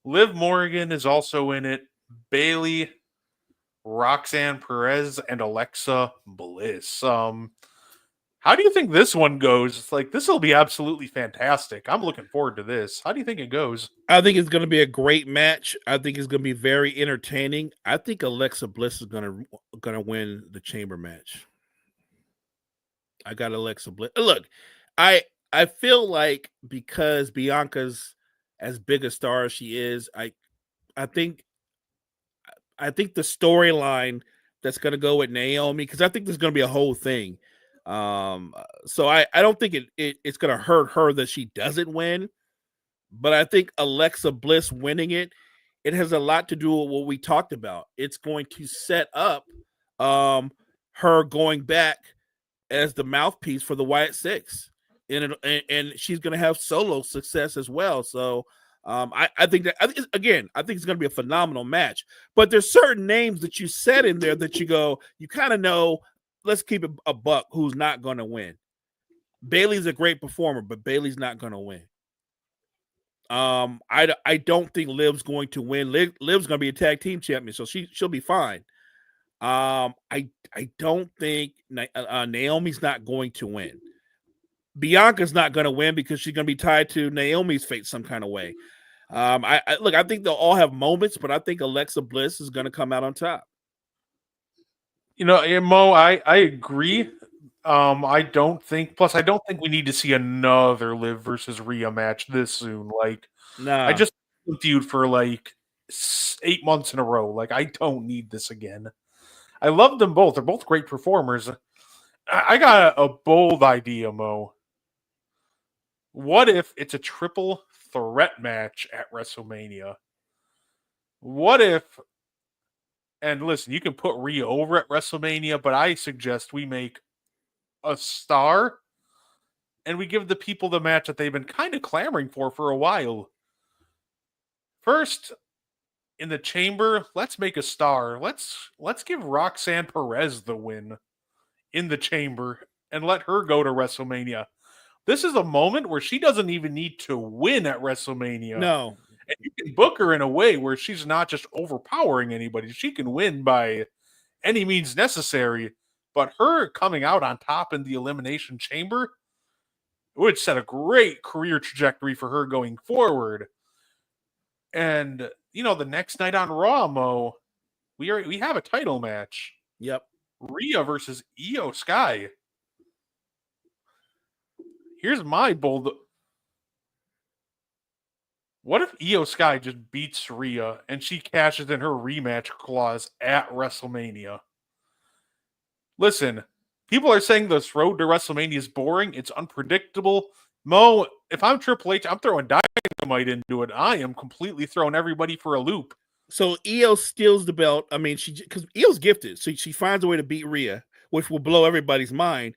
Liv Morgan is also in it. Bayley, Roxanne Perez, and Alexa Bliss. How do you think this one goes? It's like, this will be absolutely fantastic. I'm looking forward to this. How do you think it goes? I think it's going to be a great match. I think it's going to be very entertaining. I think Alexa Bliss is going to win the chamber match. I got Alexa Bliss. Look, I feel like because Bianca's as big a star as she is, I think the storyline that's going to go with Naomi, because I think there's going to be a whole thing. So I don't think it's going to hurt her that she doesn't win, but I think Alexa Bliss winning it has a lot to do with what we talked about. It's going to set up her going back as the mouthpiece for the Wyatt Six, and she's going to have solo success as well. So I think it's going to be a phenomenal match. But there's certain names that you said in there that you kind of know. Let's keep it a buck. Who's not going to win? Bayley's a great performer, but Bayley's not going to win. I don't think Liv's going to win. Liv's going to be a tag team champion, so she'll be fine. I don't think Naomi's not going to win. Bianca's not going to win because she's going to be tied to Naomi's fate some kind of way. I think they'll all have moments, but I think Alexa Bliss is going to come out on top. Mo, I agree. I don't think we need to see another Liv versus Rhea match this soon. I just feud for 8 months in a row. I don't need this again. I love them both. They're both great performers. I got a bold idea, Mo. What if it's a triple threat match at WrestleMania? What if, and listen, you can put Rhea over at WrestleMania, but I suggest we make a star and we give the people the match that they've been kind of clamoring for a while. First, in the chamber, let's make a star. Let's give Roxanne Perez the win in the chamber and let her go to WrestleMania. This is a moment where she doesn't even need to win at WrestleMania. No. And you can book her in a way where she's not just overpowering anybody. She can win by any means necessary. But her coming out on top in the Elimination Chamber would set a great career trajectory for her going forward. And, the next night on Raw, Mo, we have a title match. Yep. Rhea versus Io Sky. Here's my bold. What if Io Sky just beats Rhea and she cashes in her rematch clause at WrestleMania? Listen, people are saying this road to WrestleMania is boring. It's unpredictable. Mo, if I'm Triple H, I'm throwing Dynamite into it. I am completely throwing everybody for a loop. So Io steals the belt. I mean, because Io's gifted, so she finds a way to beat Rhea, which will blow everybody's mind.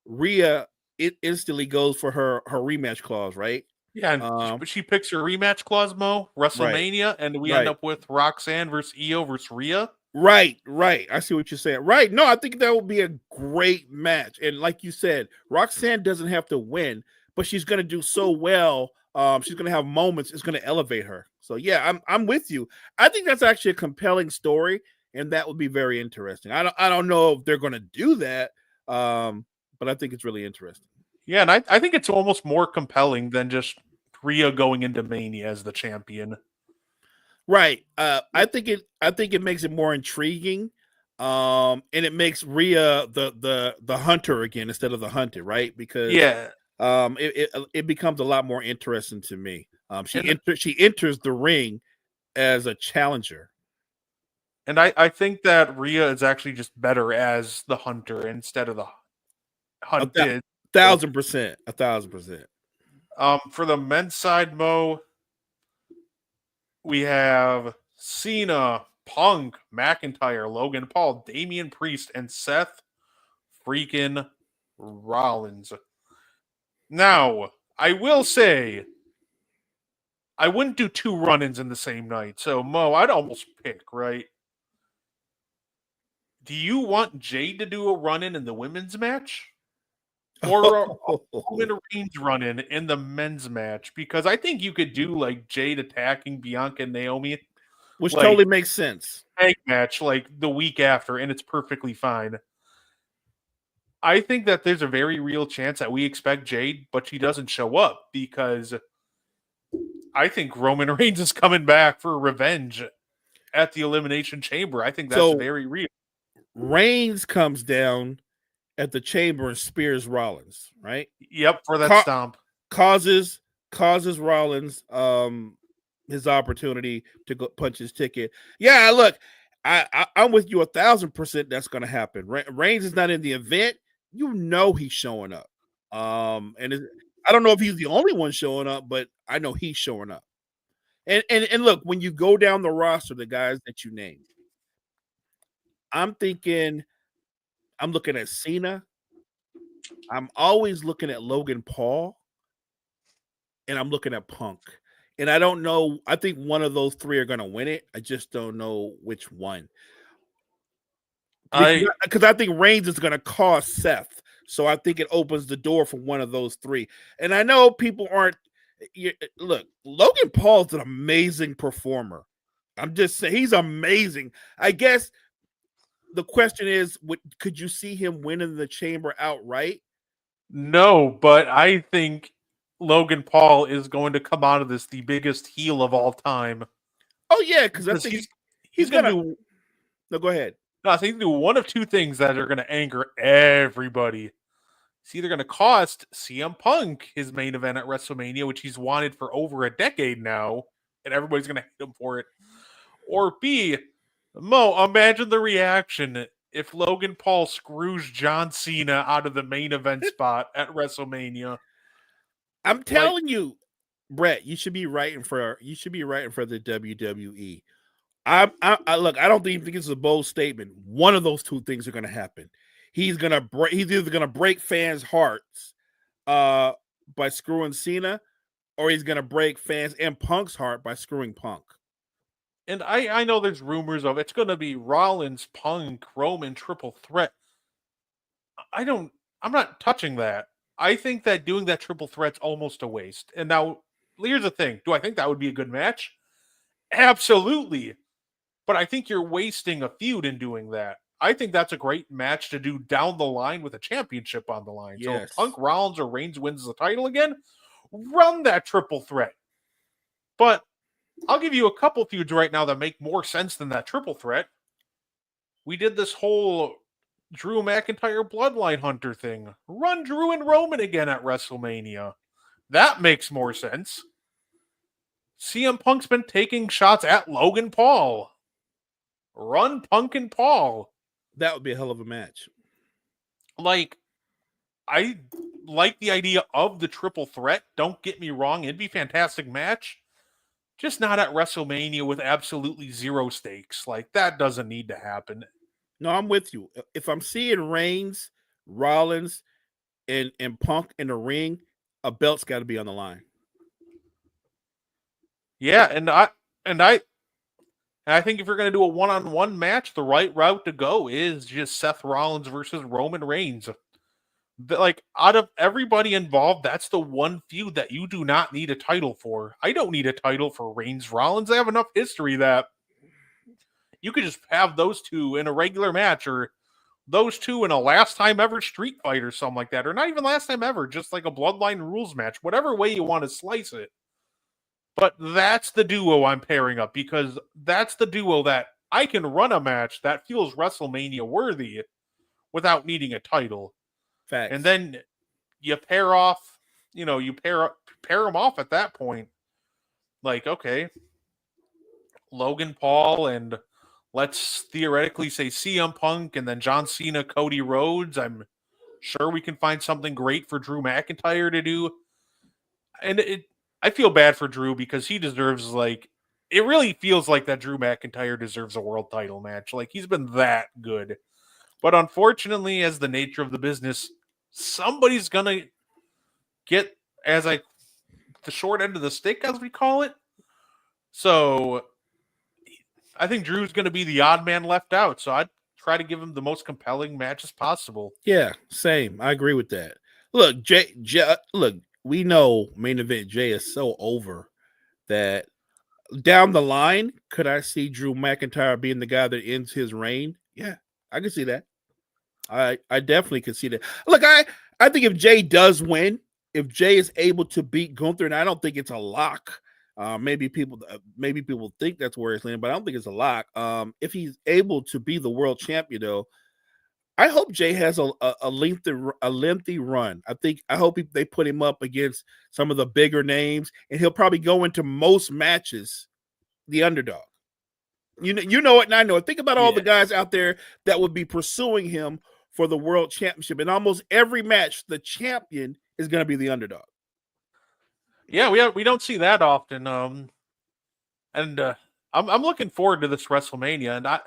Rhea, it instantly goes for her rematch clause, right? Yeah, and she picks her rematch clause, Mo, WrestleMania, right. And we end up with Roxanne versus Io versus Rhea. Right. I see what you're saying. Right. No, I think that would be a great match. And like you said, Roxanne doesn't have to win, but she's going to do so well. She's going to have moments. It's going to elevate her. So, yeah, I'm with you. I think that's actually a compelling story, and that would be very interesting. I don't know if they're going to do that, but I think it's really interesting. Yeah, and I think it's almost more compelling than just Rhea going into Mania as the champion. Right. I think it makes it more intriguing. And it makes Rhea the hunter again instead of the hunted, right? Because it becomes a lot more interesting to me. She enters the ring as a challenger. And I think that Rhea is actually just better as the hunter instead of the hunted. 1,000%. 1,000%. For the men's side, Mo, we have Cena, Punk, McIntyre, Logan Paul, Damian Priest, and Seth freaking Rollins. Now, I will say, I wouldn't do 2 run-ins in the same night. So, Mo, I'd almost pick, right? Do you want Jade to do a run-in in the women's match? Or a Roman Reigns run-in in the men's match? Because I think you could do, like, Jade attacking Bianca and Naomi. Which like, totally makes sense. Tag match, like, the week after, and it's perfectly fine. I think that there's a very real chance that we expect Jade, but she doesn't show up because I think Roman Reigns is coming back for revenge at the Elimination Chamber. I think that's very real. Reigns comes down at the Chamber and spears Rollins, right? Yep, for that stomp. Causes Rollins his opportunity to go punch his ticket. Yeah, look, I'm with you 1,000%. That's going to happen. Reigns is not in the event. You know he's showing up. And I don't know if he's the only one showing up, but I know he's showing up. And look, when you go down the roster, the guys that you named, I'm looking at Cena. I'm always looking at Logan Paul. And I'm looking at Punk. And I don't know. I think one of those 3 are going to win it. I just don't know which one. Because I think Reigns is going to cost Seth. So I think it opens the door for one of those 3. And I know people aren't. Look, Logan Paul's an amazing performer. I'm just saying he's amazing. I guess the question is, could you see him winning the Chamber outright? No, but I think Logan Paul is going to come out of this the biggest heel of all time. Oh, yeah, because I think he's going to do. No, go ahead. No, I think he's going to do one of 2 things that are going to anger everybody. It's either going to cost CM Punk his main event at WrestleMania, which he's wanted for over a decade now, and everybody's going to hate him for it. Or B, Mo, imagine the reaction if Logan Paul screws John Cena out of the main event spot at WrestleMania. I'm telling you, Brett, you should be writing for the WWE. Look, I don't even think it's a bold statement. One of those 2 things are going to happen. He's either going to break fans' hearts by screwing Cena, or he's going to break fans and Punk's heart by screwing Punk. And I know there's rumors of it's going to be Rollins, Punk, Roman triple threat. I'm not touching that. I think that doing that triple threat's almost a waste. And now, here's the thing. Do I think that would be a good match? Absolutely. But I think you're wasting a feud in doing that. I think that's a great match to do down the line with a championship on the line. Yes. So if Punk, Rollins, or Reigns wins the title again, run that triple threat. But I'll give you a couple feuds right now that make more sense than that triple threat. We did this whole Drew McIntyre Bloodline Hunter thing. Run Drew and Roman again at WrestleMania. That makes more sense. CM Punk's been taking shots at Logan Paul. Run Punk and Paul. That would be a hell of a match. Like, I like the idea of the triple threat. Don't get me wrong. It'd be a fantastic match. Just not at WrestleMania with absolutely 0 stakes. Like, that doesn't need to happen. No, I'm with you. If I'm seeing Reigns, Rollins, and Punk in the ring, a belt's got to be on the line. Yeah, and I think if you're going to do a one-on-one match, the right route to go is just Seth Rollins versus Roman Reigns. Like, out of everybody involved, that's the one feud that you do not need a title for. I don't need a title for Reigns Rollins. I have enough history that you could just have those 2 in a regular match, or those 2 in a last time ever street fight or something like that. Or not even last time ever, just like a Bloodline rules match. Whatever way you want to slice it. But that's the duo I'm pairing up, because that's the duo that I can run a match that feels WrestleMania worthy without needing a title. Facts. And then you pair off you pair them off at that point. Like, okay, Logan Paul and let's theoretically say CM Punk and then John Cena, Cody Rhodes. I'm sure we can find something great for Drew McIntyre to do. And I feel bad for Drew because he deserves, like, it really feels like that Drew McIntyre deserves a world title match. Like, he's been that good. But unfortunately, as the nature of the business, somebody's going to get, the short end of the stick, as we call it. So I think Drew's going to be the odd man left out. So I'd try to give him the most compelling matches possible. Yeah, same. I agree with that. Look, Jay, look, we know main event Jay is so over that down the line, could I see Drew McIntyre being the guy that ends his reign? Yeah, I can see that. I definitely can see that. Look, I think if Jay does win, if Jay is able to beat Gunther, and I don't think it's a lock. Maybe people think that's where it's landing, but I don't think it's a lock. If he's able to be the world champion, though, I hope Jay has a lengthy run. I hope they put him up against some of the bigger names, and he'll probably go into most matches the underdog. You know it, and I know it. Think about all the guys out there that would be pursuing him for the world championship. In almost every match, the champion is going to be the underdog. Yeah, we don't see that often. I'm looking forward to this WrestleMania, and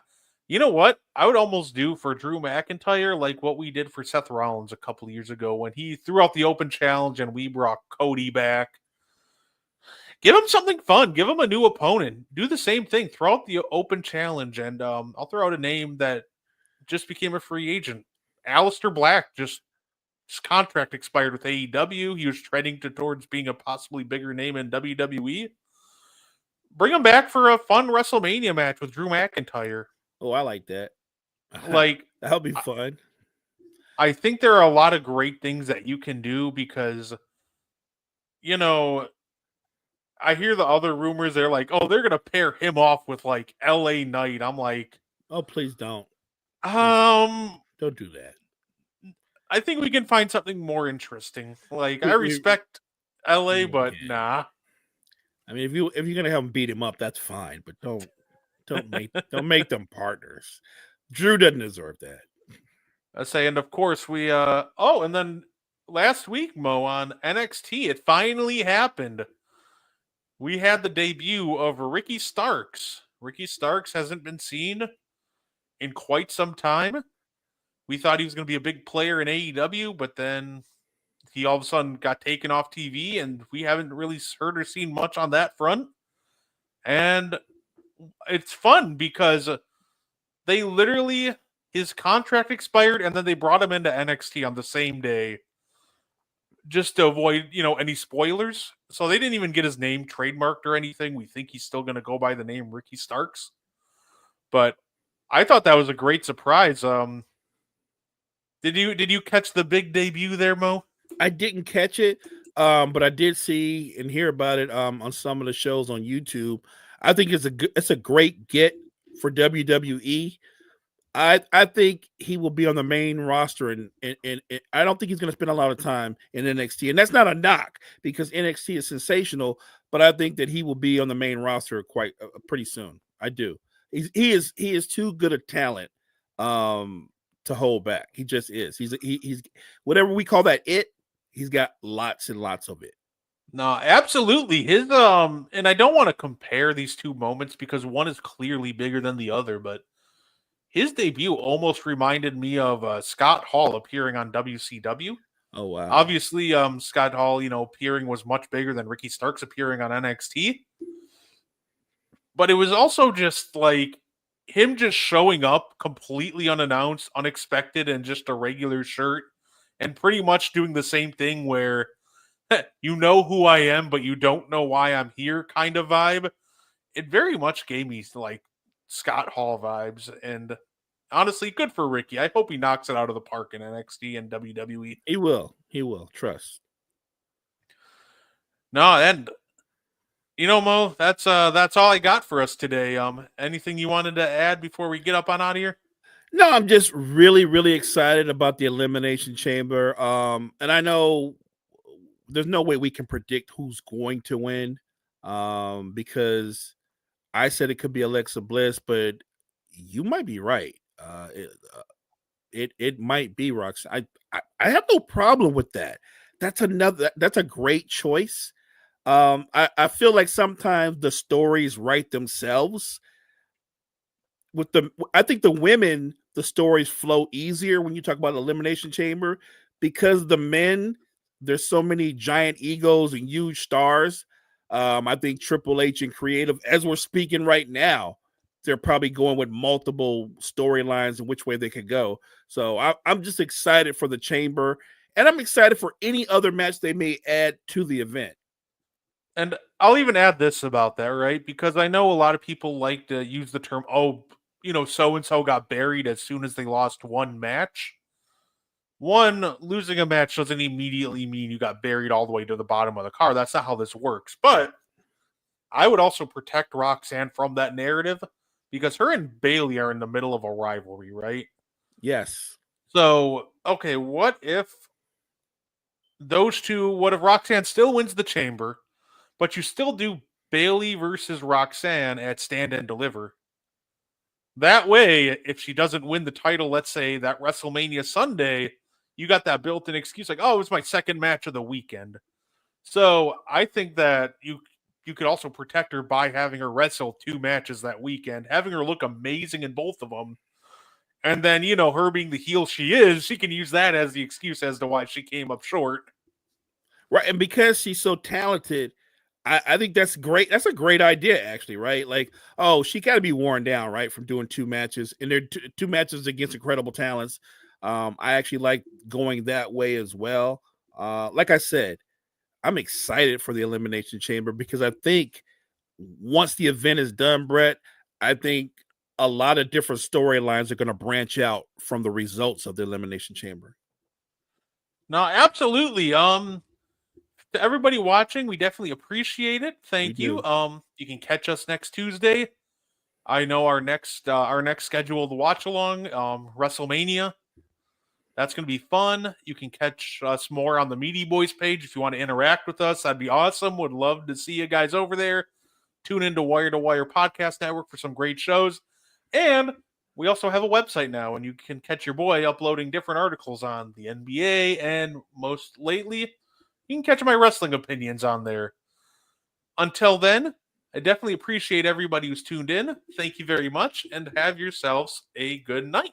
you know what? I would almost do for Drew McIntyre like what we did for Seth Rollins a couple of years ago when he threw out the open challenge and we brought Cody back. Give him something fun. Give him a new opponent. Do the same thing. Throw out the open challenge, and I'll throw out a name that just became a free agent. Aleister Black his contract expired with AEW. He was trending towards being a possibly bigger name in WWE. Bring him back for a fun WrestleMania match with Drew McIntyre. Oh, I like that. Like, that'll be fun. I think there are a lot of great things that you can do because, I hear the other rumors. They're like, oh, they're going to pair him off with like LA Knight. I'm like, oh, please don't. Don't do that. I think we can find something more interesting. Like, I respect LA, but nah. I mean, if you're gonna have him beat him up, that's fine, but don't make them partners. Drew doesn't deserve that. I say, and of course and then last week, Mo, on NXT, it finally happened. We had the debut of Ricky Starks. Ricky Starks hasn't been seen in quite some time. We thought he was going to be a big player in AEW, but then he all of a sudden got taken off TV, and we haven't really heard or seen much on that front. And it's fun because they literally, his contract expired, and then they brought him into NXT on the same day just to avoid, any spoilers. So they didn't even get his name trademarked or anything. We think he's still going to go by the name Ricky Starks. But I thought that was a great surprise. Did you catch the big debut there, Mo? I didn't catch it, but I did see and hear about it on some of the shows on YouTube. I think it's a great get for WWE. I think he will be on the main roster, and I don't think he's going to spend a lot of time in NXT. And that's not a knock because NXT is sensational, but I think that he will be on the main roster quite pretty soon. I do. He is too good a talent to hold back. He just is. He's whatever we call that it. He's got lots and lots of it. No, absolutely. His and I don't want to compare these two moments because one is clearly bigger than the other, but his debut almost reminded me of Scott Hall appearing on WCW. Oh, wow. Obviously, Scott Hall, appearing was much bigger than Ricky Starks appearing on NXT. But it was also just like him just showing up completely unannounced, unexpected, and just a regular shirt, and pretty much doing the same thing where you know who I am, but you don't know why I'm here kind of vibe. It very much gave me like Scott Hall vibes, and honestly, good for Ricky. I hope he knocks it out of the park in NXT and WWE. He will. Trust. No, and Mo, that's all I got for us today. Anything you wanted to add before we get up on out of here? No, I'm just really, really excited about the Elimination Chamber. And I know there's no way we can predict who's going to win, because I said it could be Alexa Bliss, but you might be right. It might be Roxanne. I have no problem with that. That's a great choice. I feel like sometimes the stories write themselves. I think the women, the stories flow easier when you talk about Elimination Chamber, because the men, there's so many giant egos and huge stars. I think Triple H and creative, as we're speaking right now, they're probably going with multiple storylines and which way they could go. So I'm just excited for the Chamber, and I'm excited for any other match they may add to the event. And I'll even add this about that, right? Because I know a lot of people like to use the term, so-and-so got buried as soon as they lost one match. One, losing a match doesn't immediately mean you got buried all the way to the bottom of the card. That's not how this works. But I would also protect Roxanne from that narrative, because her and Bailey are in the middle of a rivalry, right? Yes. So, okay, what if Roxanne still wins the Chamber, but you still do Bailey versus Roxanne at Stand and Deliver? That way, if she doesn't win the title, let's say that WrestleMania Sunday, you got that built-in excuse like, oh, it was my second match of the weekend. So I think that you could also protect her by having her wrestle 2 matches that weekend, having her look amazing in both of them. And then, her being the heel she is, she can use that as the excuse as to why she came up short. Right. And because she's so talented, I think that's great. That's a great idea, actually, right? Like, oh, she got to be worn down, right, from doing 2 matches. And they're 2 matches against incredible talents. I actually like going that way as well. Like I said, I'm excited for the Elimination Chamber, because I think once the event is done, Brett, I think a lot of different storylines are going to branch out from the results of the Elimination Chamber. No, absolutely. To everybody watching, we definitely appreciate it. Thank you. You can catch us next Tuesday. I know our next scheduled watch along, WrestleMania. That's going to be fun. You can catch us more on the Meaty Boyz page if you want to interact with us. That'd be awesome. Would love to see you guys over there. Tune into Wire to Wire Podcast Network for some great shows. And we also have a website now, and you can catch your boy uploading different articles on the NBA, and most lately, you can catch my wrestling opinions on there. Until then, I definitely appreciate everybody who's tuned in. Thank you very much, and have yourselves a good night.